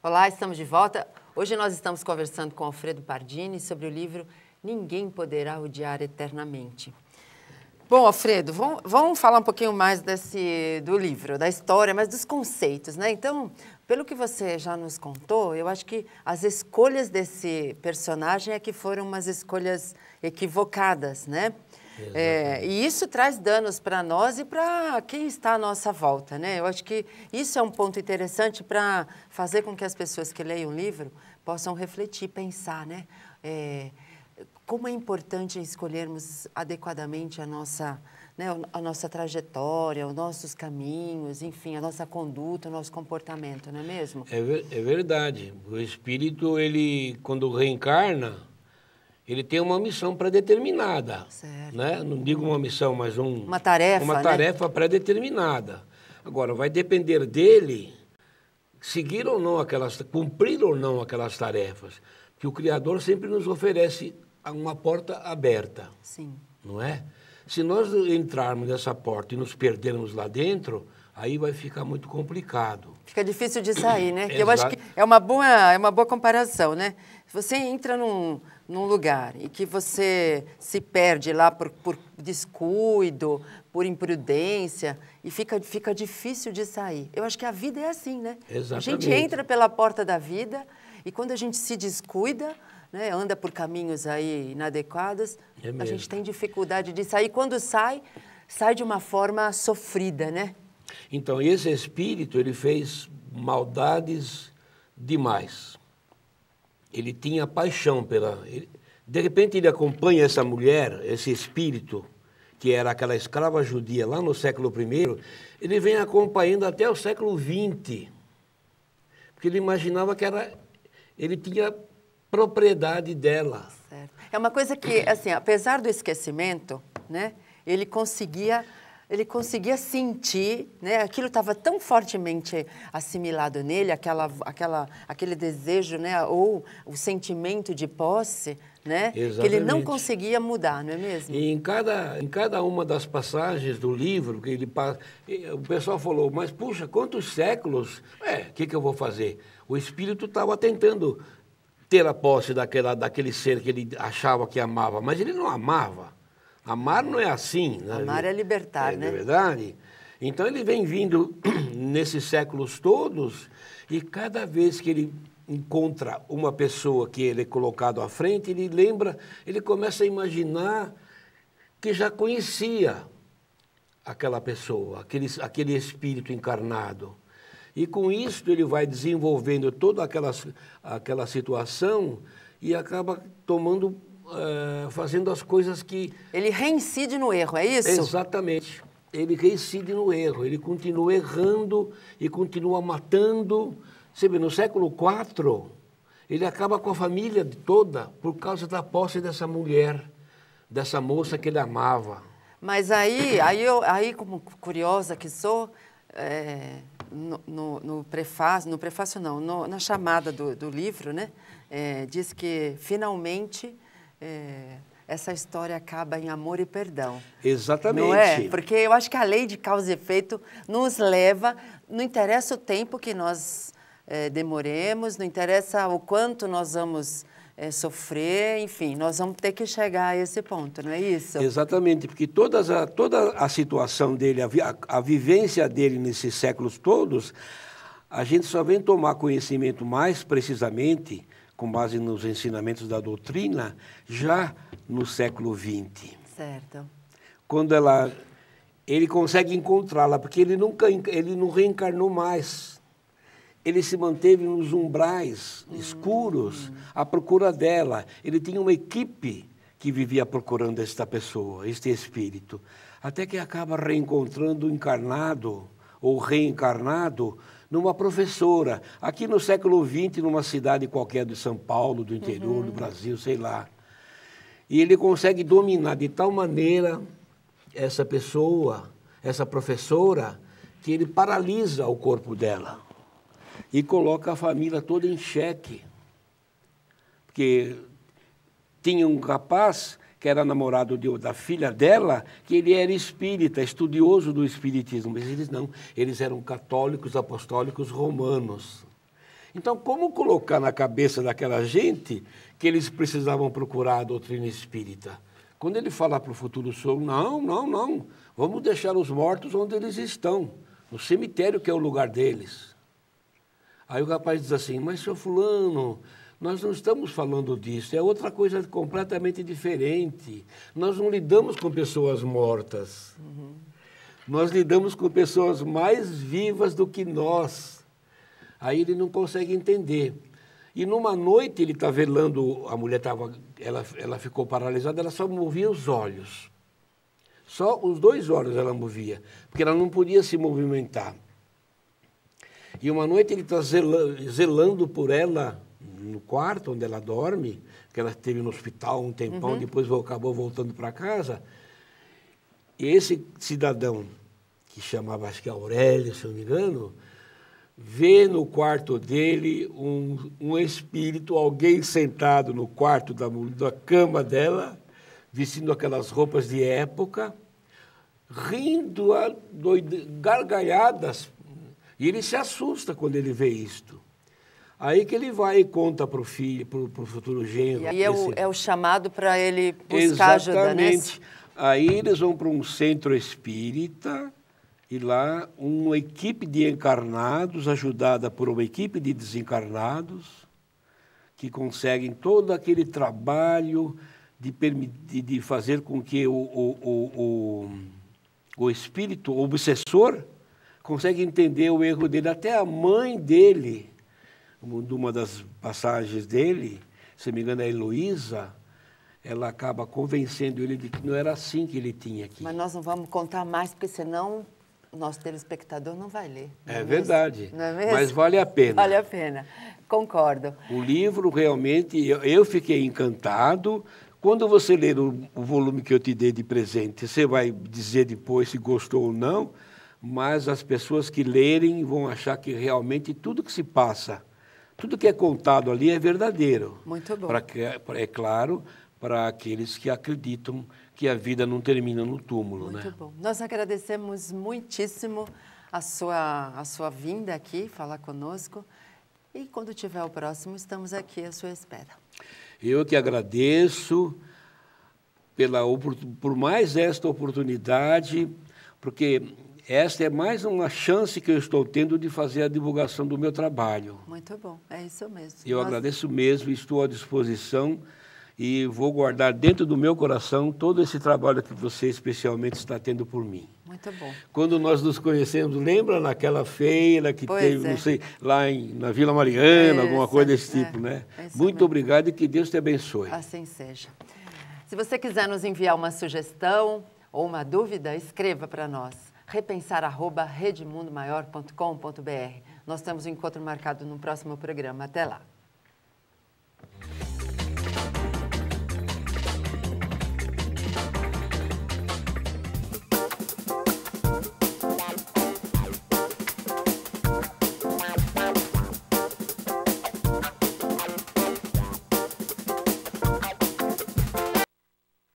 Olá, estamos de volta. Hoje nós estamos conversando com Alfredo Pardini sobre o livro Ninguém Poderá Odiar Eternamente. Bom, Alfredo, vamos falar um pouquinho mais do livro, da história, mas dos conceitos, né? Então, pelo que você já nos contou, eu acho que as escolhas desse personagem é que foram umas escolhas equivocadas, né? E isso traz danos para nós e para quem está à nossa volta, né? Eu acho que isso é um ponto interessante para fazer com que as pessoas que leiam o livro possam refletir, pensar, né? Como é importante escolhermos adequadamente a nossa trajetória, os nossos caminhos, enfim, a nossa conduta, o nosso comportamento, não é mesmo? É verdade. O espírito, ele, quando reencarna, ele tem uma missão pré-determinada. Certo. Né? Não digo uma missão, mas uma tarefa, uma tarefa pré-determinada. Agora, vai depender dele seguir ou não cumprir ou não aquelas tarefas. Que o Criador sempre nos oferece uma porta aberta. Sim. Não é? Se nós entrarmos nessa porta e nos perdermos lá dentro, aí vai ficar muito complicado. Fica difícil de sair, né? Eu acho que é uma boa comparação, né? Se você entra num lugar e que você se perde lá por descuido, por imprudência, e fica difícil de sair. Eu acho que a vida é assim, né? Exatamente. A gente entra pela porta da vida e quando a gente se descuida, né, anda por caminhos aí inadequados, a gente tem dificuldade de sair. Quando sai de uma forma sofrida, né? Então, esse espírito, ele fez maldades demais. Ele tinha paixão de repente, ele acompanha essa mulher, esse espírito, que era aquela escrava judia lá no século I, ele vem acompanhando até o século XX. Porque ele imaginava que ele tinha propriedade dela. Certo. É uma coisa que, assim, apesar do esquecimento, né, ele conseguia sentir, né, aquilo estava tão fortemente assimilado nele, aquele desejo, né, ou o sentimento de posse, né, exatamente, que ele não conseguia mudar, não é mesmo? E em cada uma das passagens do livro, o pessoal falou, mas puxa, quantos séculos? O que eu vou fazer? O espírito estava tentando ter a posse daquele ser que ele achava que amava, mas ele não amava. Amar não é assim. Né? Amar é libertar, né? É verdade. Então ele vem vindo nesses séculos todos e cada vez que ele encontra uma pessoa que ele é colocado à frente, ele começa a imaginar que já conhecia aquela pessoa, aquele espírito encarnado. E com isso ele vai desenvolvendo toda aquela situação e acaba fazendo as coisas que... Ele reincide no erro, é isso? Exatamente. Ele reincide no erro, ele continua errando e continua matando. Você vê, no século IV, ele acaba com a família toda por causa da posse dessa mulher, dessa moça que ele amava. Mas aí como curiosa que sou... No prefácio não, na chamada do livro, né, diz que finalmente essa história acaba em amor e perdão. Exatamente. Não é? Porque eu acho que a lei de causa e efeito nos leva, não interessa o tempo que nós demoremos, não interessa o quanto nós vamos sofrer, enfim, nós vamos ter que chegar a esse ponto, não é isso? Exatamente, porque toda a situação dele, a vivência dele nesses séculos todos, a gente só vem tomar conhecimento mais precisamente, com base nos ensinamentos da doutrina, já no século XX. Certo. Quando ele consegue encontrá-la, porque ele não reencarnou mais. Ele se manteve nos umbrais escuros à procura dela. Ele tinha uma equipe que vivia procurando esta pessoa, este espírito, até que acaba reencontrando encarnado ou reencarnado numa professora, aqui no século XX, numa cidade qualquer de São Paulo, do interior do Brasil, sei lá. E ele consegue dominar de tal maneira essa pessoa, essa professora, que ele paralisa o corpo dela e coloca a família toda em xeque. Porque tinha um rapaz que era namorado da filha dela, que ele era espírita, estudioso do espiritismo, mas eles não, eles eram católicos apostólicos romanos. Então, como colocar na cabeça daquela gente que eles precisavam procurar a doutrina espírita? Quando ele fala para o futuro sogro, não, vamos deixar os mortos onde eles estão, no cemitério que é o lugar deles. Aí o rapaz diz assim, mas seu fulano, nós não estamos falando disso, é outra coisa completamente diferente. Nós não lidamos com pessoas mortas. Nós lidamos com pessoas mais vivas do que nós. Aí ele não consegue entender. E numa noite ele está velando, a mulher ela ficou paralisada, ela só movia os olhos. Só os 2 olhos ela movia, porque ela não podia se movimentar. E uma noite ele está zelando por ela no quarto onde ela dorme, que ela esteve no hospital um tempão, depois acabou voltando para casa. E esse cidadão, que chamava, acho que Aurélio, se eu não me engano, vê no quarto dele um espírito, alguém sentado no quarto da cama dela, vestindo aquelas roupas de época, rindo, gargalhadas. E ele se assusta quando ele vê isto. Aí que ele vai e conta para o filho, para o futuro genro. E aí é o chamado para ele buscar ajuda, né? Exatamente. Aí eles vão para um centro espírita e lá uma equipe de encarnados, ajudada por uma equipe de desencarnados, que conseguem todo aquele trabalho de fazer com que o espírito obsessor consegue entender o erro dele. Até a mãe dele, numa das passagens dele, se não me engano, a Heloísa, ela acaba convencendo ele de que não era assim que ele tinha aqui. Mas nós não vamos contar mais, porque senão o nosso telespectador não vai ler. É verdade, não é mesmo? Mas vale a pena. Vale a pena, concordo. O livro, realmente, eu fiquei encantado. Quando você ler o volume que eu te dei de presente, você vai dizer depois se gostou ou não, mas as pessoas que lerem vão achar que realmente tudo que se passa, tudo que é contado ali é verdadeiro. Muito bom. É claro, para aqueles que acreditam que a vida não termina no túmulo. Muito né? bom. Nós agradecemos muitíssimo a sua vinda aqui, falar conosco. E quando tiver o próximo, estamos aqui à sua espera. Eu que agradeço por mais esta oportunidade, porque esta é mais uma chance que eu estou tendo de fazer a divulgação do meu trabalho. Muito bom, é isso mesmo. Eu agradeço mesmo, estou à disposição e vou guardar dentro do meu coração todo esse trabalho que você especialmente está tendo por mim. Muito bom. Quando nós nos conhecemos, lembra naquela feira que teve, não sei, lá na Vila Mariana, alguma coisa desse tipo, né? Muito obrigado e que Deus te abençoe. Assim seja. Se você quiser nos enviar uma sugestão ou uma dúvida, escreva para nós. repensar@redemundomaior.com.br. Nós temos um encontro marcado no próximo programa. Até lá.